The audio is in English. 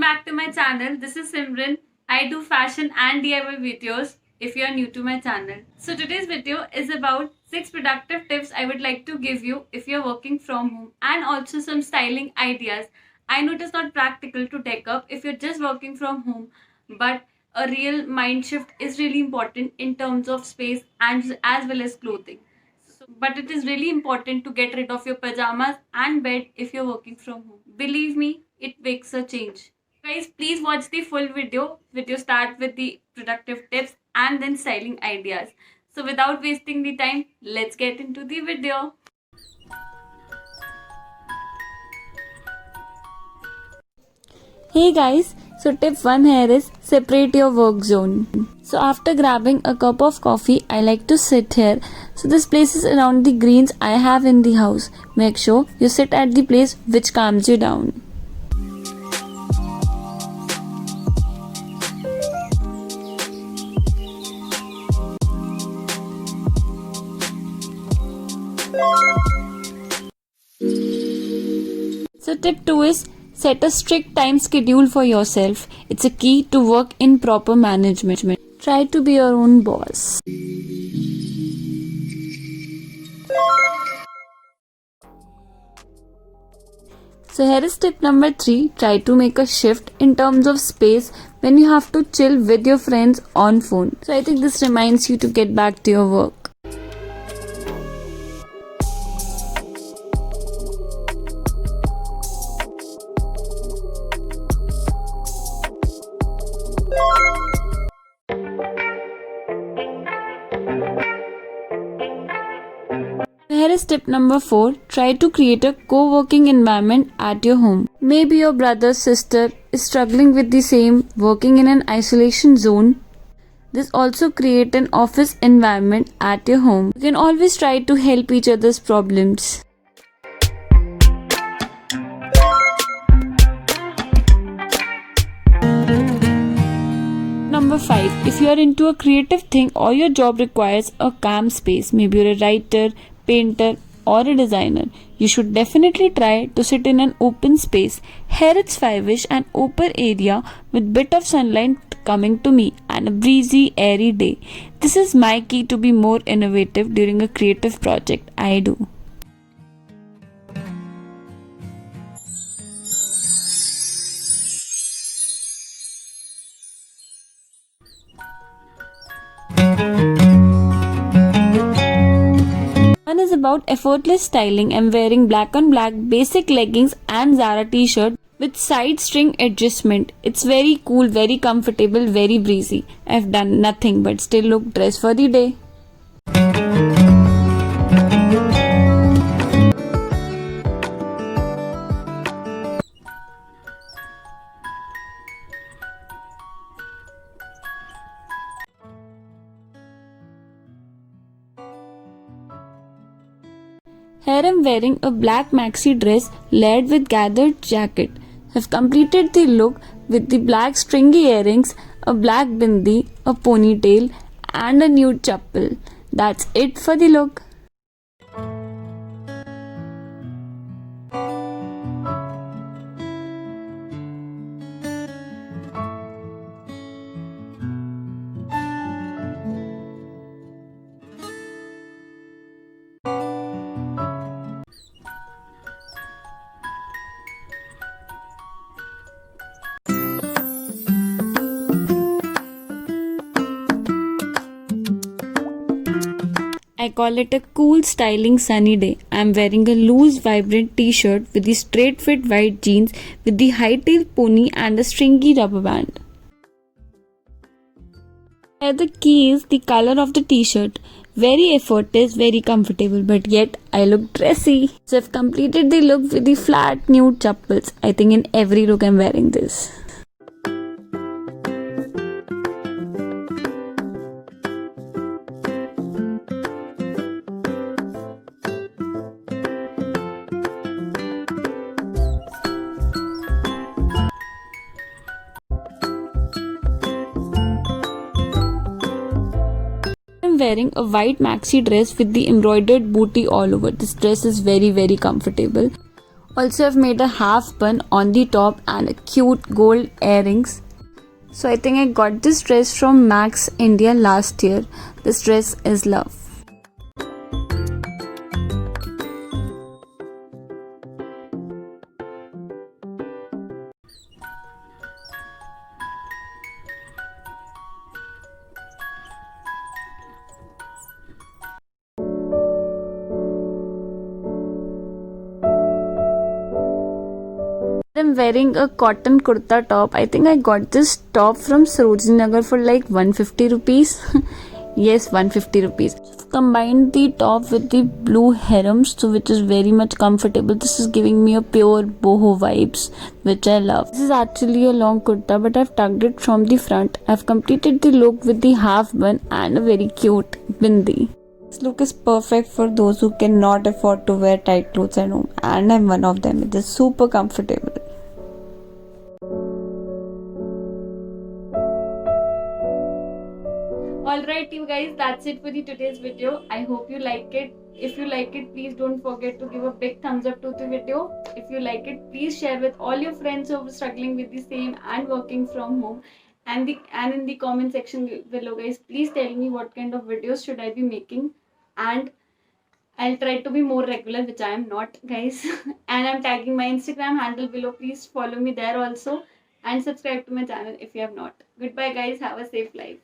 back to my channel. This is Simran. I do fashion and DIY videos if you are new to my channel. So today's video is about 6 productive tips I would like to give you if you're working from home, and also some styling ideas. I know it is not practical to take up if you're just working from home, but a real mind shift is really important in terms of space and as well as clothing. But it is really important to get rid of your pajamas and bed if you're working from home. Believe me, it makes a change. Guys, please watch the full video. Video start with the productive tips and then styling ideas. So without wasting the time, let's get into the video. Hey guys, so tip 1 here is separate your work zone. So after grabbing a cup of coffee, I like to sit here. So this place is around the greens I have in the house. Make sure you sit at the place which calms you down. So tip 2 is set a strict time schedule for yourself. It's a key to work in proper management. Try to be your own boss. So here is tip number 3. Try to make a shift in terms of space when you have to chill with your friends on phone. So I think this reminds you to get back to your work. Here is tip number 4. Try to create a co-working environment at your home. Maybe your brother, sister is struggling with the same, working in an isolation zone. This also create an office environment at your home. You can always try to help each other's problems. Number 5. If you are into a creative thing or your job requires a calm space, maybe you're a writer, painter or a designer, you should definitely try to sit in an open space. Here it's 5ish, an open area with bit of sunlight coming to me and a breezy airy day. This is my key to be more innovative during a creative project I do. One is about effortless styling. I'm wearing black on black basic leggings and Zara t-shirt with side string adjustment. It's very cool, very comfortable, very breezy. I've done nothing but still look dressed for the day. Here I'm wearing a black maxi dress layered with gathered jacket. I've completed the look with the black stringy earrings, a black bindi, a ponytail and a nude chappal. That's it for the look. I call it a cool styling sunny day. I'm wearing a loose vibrant t-shirt with the straight fit white jeans with the high tail pony and a stringy rubber band. Here the key is the color of the t-shirt. Very effortless, very comfortable, but yet I look dressy. So I've completed the look with the flat nude chappals. I think in every look I'm wearing this. wearing a white maxi dress with the embroidered booty all over. This dress is very comfortable. Also, I've made a half bun on the top and a cute gold earrings. So I think I got this dress from Max India last year. This dress is love. I'm wearing a cotton kurta top. I think I got this top from Sarojini Nagar for like 150 rupees. Yes, 150 rupees. I've combined the top with the blue harems, so which is very much comfortable. This is giving me a pure boho vibes, which I love. This is actually a long kurta, but I've tucked it from the front. I've completed the look with the half bun and a very cute bindi. This look is perfect for those who cannot afford to wear tight clothes at home, and I'm one of them. It is super comfortable. Alright you guys, that's it for the today's video. I hope you like it. If you like it, please don't forget to give a big thumbs up to the video. If you like it, please share with all your friends who are struggling with the same and working from home. And in the comment section below guys, please tell me what kind of videos should I be making, and I'll try to be more regular, which I am not, guys. And I'm tagging my Instagram handle below. Please follow me there also. And subscribe to my channel if you have not. Goodbye, guys. Have a safe life.